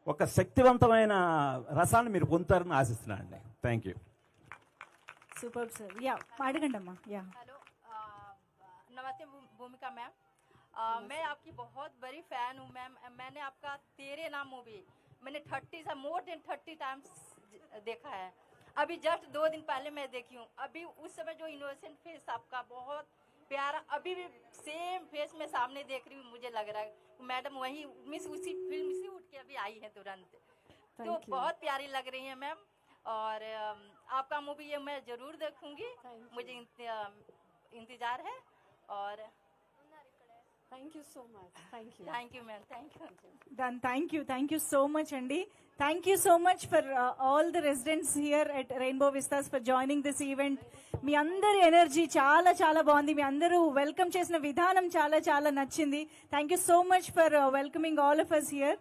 ఒక శక్తివంతమైన రసాన్ని మీరు పొందుతారని ఆశిస్తున్నానండి. Thank you. Super sir. Yeah అడగండి అమ్మా. యా हेलो, नमस्ते भूमिका मैम। मैं आपकी बहुत बड़ी फैन हूँ मैम। मैंने आपका तेरे नाम मूवी मैंने 30 से मोर देन 30 टाइम्स देखा है। अभी जस्ट 2 दिन पहले मैं देखी हूँ। अभी उस समय जो इनोसेंट फेस आपका बहुत प्यारा, अभी भी सेम फेस में सामने देख रही हूँ, मुझे लग रहा है मैडम वही मिस उसी फिल्म से उठ के अभी आई है तुरंत। तो बहुत प्यारी लग रही है मैम। और आपका मूवी ये मैं जरूर देखूंगी, मुझे इंतजार है। और Thank you so much. Thank you. Thank you ma'am, thank you. Done. Thank you so much అండి. Thank you so much for all the residents here at Rainbow Vistas for joining this event. మీ అందరి energy చాలా చాలా బాగుంది. మీ అందరూ welcome చేసిన విధానం చాలా చాలా నచ్చింది. Thank you so much for welcoming all of us here.